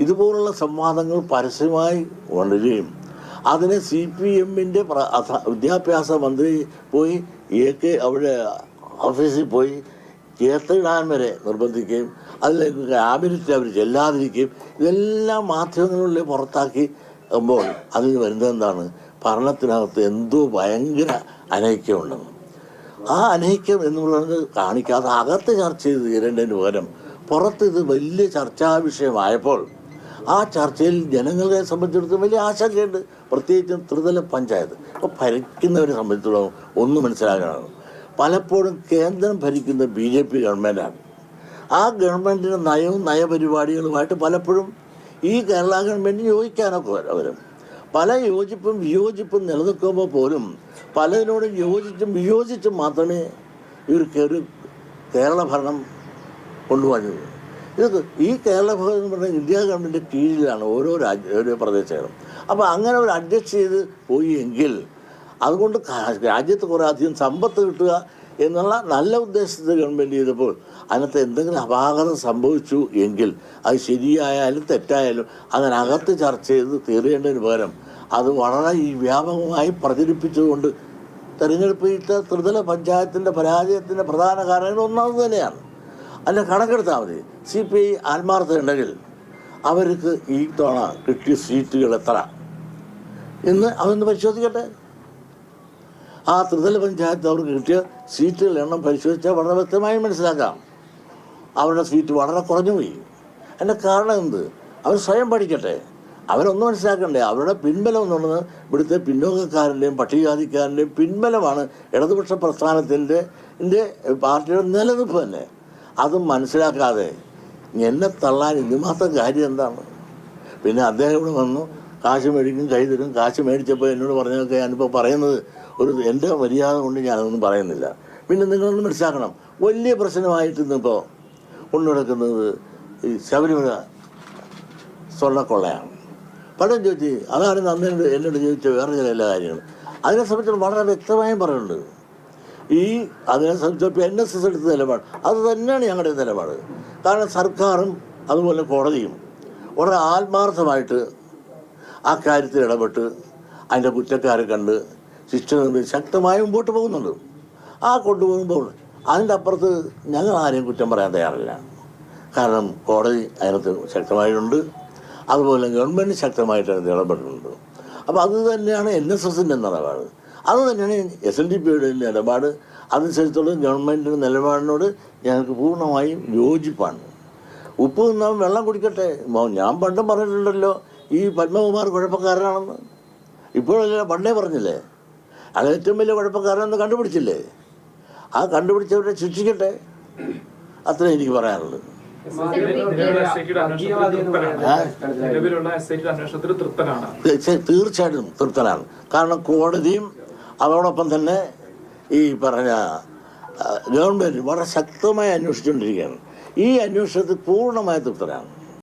ഇതുപോലുള്ള സംവാദങ്ങൾ പരസ്യമായി ഉണരുകയും അതിനെ CPM-ന്റെ വിദ്യാഭ്യാസ മന്ത്രി പോയി അവിടെ ഓഫീസിൽ പോയി കേത്തിടാൻ വരെ നിർബന്ധിക്കുകയും അതിലേക്ക് ക്യാബിനറ്റ് അവർ ചെല്ലാതിരിക്കുകയും ഇതെല്ലാം മാധ്യമങ്ങളിലൂടെ പുറത്താക്കിമ്പോൾ അതിന് വരുന്നതെന്താണ്? ഭരണത്തിനകത്ത് എന്തോ ഭയങ്കര അനൈക്യമുണ്ടെന്ന്. ആ അനൈക്യം എന്നുള്ളത് കാണിക്കാതെ അകത്ത് ചർച്ച ചെയ്ത് തീരേണ്ടതിന് പകരം പുറത്ത് ഇത് വലിയ ചർച്ചാ വിഷയമായപ്പോൾ ആ ചർച്ചയിൽ ജനങ്ങളെ സംബന്ധിച്ചിടത്തോളം വലിയ ആശങ്കയുണ്ട്. പ്രത്യേകിച്ചും ത്രിതല പഞ്ചായത്ത് ഇപ്പോൾ ഭരിക്കുന്നവരെ സംബന്ധിച്ചിടത്തോളം ഒന്ന് മനസ്സിലാക്കണം, പലപ്പോഴും കേന്ദ്രം ഭരിക്കുന്ന BJP ഗവൺമെൻറ്റാണ്. ആ ഗവൺമെൻറ്റിൻ്റെ നയവും നയപരിപാടികളുമായിട്ട് പലപ്പോഴും ഈ കേരള ഗവൺമെൻറ്റിന് യോജിക്കാനൊക്കെ വരും. പല യോജിപ്പും വിയോജിപ്പും നിലനിൽക്കുമ്പോൾ പോലും പലതിനോടും യോജിച്ചും വിയോജിച്ചും മാത്രമേ ഇവർക്ക് കേരള ഭരണം കൊണ്ടുപോകുന്നത്. ഇത് ഈ കേരള ഭരണം എന്ന് പറഞ്ഞാൽ ഇന്ത്യ ഗവൺമെൻറ് കീഴിലാണ് ഓരോ പ്രദേശങ്ങളും. അപ്പോൾ അങ്ങനെ ഒരു അഡ്ജസ്റ്റ് ചെയ്ത് പോയി എങ്കിൽ അതുകൊണ്ട് രാജ്യത്ത് കുറേ അധികം സമ്പത്ത് കിട്ടുക എന്നുള്ള നല്ല ഉദ്ദേശത്തിൽ ഗവൺമെൻറ് ചെയ്തപ്പോൾ അതിനകത്ത് എന്തെങ്കിലും അപാകത സംഭവിച്ചു എങ്കിൽ അത് ശരിയായാലും തെറ്റായാലും അതിനകത്ത് ചർച്ച ചെയ്ത് തീരേണ്ടതിന് പകരം അത് വളരെ വ്യാപകമായി പ്രചരിപ്പിച്ചുകൊണ്ട് തെരഞ്ഞെടുപ്പിലത്തെ ത്രിതല പഞ്ചായത്തിൻ്റെ പരാജയത്തിൻ്റെ പ്രധാന കാരണങ്ങൾ ഒന്നാമത് തന്നെയാണ്. അതിൻ്റെ കണക്കെടുത്താൽ മതി. CPI ആത്മാർത്ഥതയുണ്ടെങ്കിൽ അവർക്ക് ഈ തവണ കിട്ടിയ സീറ്റുകൾ എത്ര എന്ന് അതൊന്ന് പരിശോധിക്കട്ടെ. ആ ത്രിതല പഞ്ചായത്ത് അവർക്ക് കിട്ടിയ സീറ്റുകളുടെ എണ്ണം പരിശോധിച്ചാൽ വളരെ വ്യക്തമായി മനസ്സിലാക്കാം. അവരുടെ സീറ്റ് വളരെ കുറഞ്ഞുപോയി. അതിൻ്റെ കാരണം എന്ത്? അവർ സ്വയം പഠിക്കട്ടെ. അവരൊന്നും മനസ്സിലാക്കണ്ടേ, അവരുടെ പിൻബലം എന്നുള്ളത് ഇവിടുത്തെ പിന്നോക്കക്കാരൻ്റെയും പട്ടികജാതിക്കാരൻ്റെയും പിൻബലമാണ് ഇടതുപക്ഷ പ്രസ്ഥാനത്തിൻ്റെ പാർട്ടിയുടെ നിലനിൽപ്പ് തന്നെ. അതും മനസ്സിലാക്കാതെ എന്നെ തള്ളാൻ ഇതുമാത്രം കാര്യം എന്താണ്? പിന്നെ അദ്ദേഹം ഇവിടെ വന്നു കാശ് മേടിക്കും, കൈ തരും. കാശ് മേടിച്ചപ്പോൾ എന്നോട് പറഞ്ഞതൊക്കെ ഞാനിപ്പോൾ പറയുന്നത് എൻ്റെ മര്യാദ കൊണ്ട് ഞാനതൊന്നും പറയുന്നില്ല. പിന്നെ നിങ്ങളൊന്ന് മനസ്സിലാക്കണം, വലിയ പ്രശ്നമായിട്ട് ഇന്നിപ്പോൾ കൊണ്ടുനടക്കുന്നത് ഈ ശബരിമല സ്വർണ്ണക്കൊള്ളയാണ്. പലരും ചോദിച്ചു, അതാണ് അന്ന് എന്നോട് ചോദിച്ച വേറെ ചില എല്ലാ കാര്യങ്ങളും. അതിനെ സംബന്ധിച്ച് വളരെ വ്യക്തമായും പറയുന്നുണ്ട്. അതിനെ സംബന്ധിച്ച് NSS എടുത്ത നിലപാട് അത് തന്നെയാണ് ഞങ്ങളുടെ നിലപാട്. കാരണം സർക്കാരും അതുപോലെ കോടതിയും വളരെ ആത്മാർത്ഥമായിട്ട് ആ കാര്യത്തിൽ ഇടപെട്ട് അതിൻ്റെ കുറ്റക്കാരെ കണ്ട് ശിക്ഷ ശക്തമായി മുമ്പോട്ട് പോകുന്നുണ്ട്. ആ കൊണ്ടുപോകുമ്പോൾ അതിൻ്റെ അപ്പുറത്ത് ഞങ്ങൾ ആരെയും കുറ്റം പറയാൻ തയ്യാറില്ല. കാരണം കോടതി അതിനകത്ത് ശക്തമായിട്ടുണ്ട്, അതുപോലെ ഗവൺമെൻറ് ശക്തമായിട്ട് അതിനകത്ത് ഇടപെട്ടിട്ടുണ്ട്. അപ്പോൾ അത് തന്നെയാണ് NSS-ൻ്റെ നിലപാട്, അത് തന്നെയാണ് SNDP-യുടെ നിലപാട്. അതനുസരിച്ചുള്ള ഗവൺമെൻറ്റിൻ്റെ നിലപാടിനോട് ഞങ്ങൾക്ക് പൂർണ്ണമായും യോജിപ്പാണ്. ഉപ്പ് തിന്നാൻ വെള്ളം കുടിക്കട്ടെ. ഞാൻ പണ്ടും പറഞ്ഞിട്ടുണ്ടല്ലോ ഈ പത്മകുമാർ കുഴപ്പക്കാരനാണെന്ന്. ഇപ്പോഴല്ല, പണ്ടേ പറഞ്ഞില്ലേ. അത് ഏറ്റവും വലിയ കുഴപ്പക്കാരനെന്ന് കണ്ടുപിടിച്ചില്ലേ. ആ കണ്ടുപിടിച്ചവരെ ശിക്ഷിക്കട്ടെ, അത്രേ എനിക്ക് പറയാനുള്ളത്. തീർച്ചയായിട്ടും തൃപ്തനാണ്. കാരണം കോടതിയും അതോടൊപ്പം തന്നെ ഈ പറഞ്ഞ ഗവൺമെൻറ് വളരെ ശക്തമായി അന്വേഷിച്ചുകൊണ്ടിരിക്കുകയാണ്. ഈ അന്വേഷണത്തിൽ പൂർണ്ണമായ തൃപ്തനാണ്.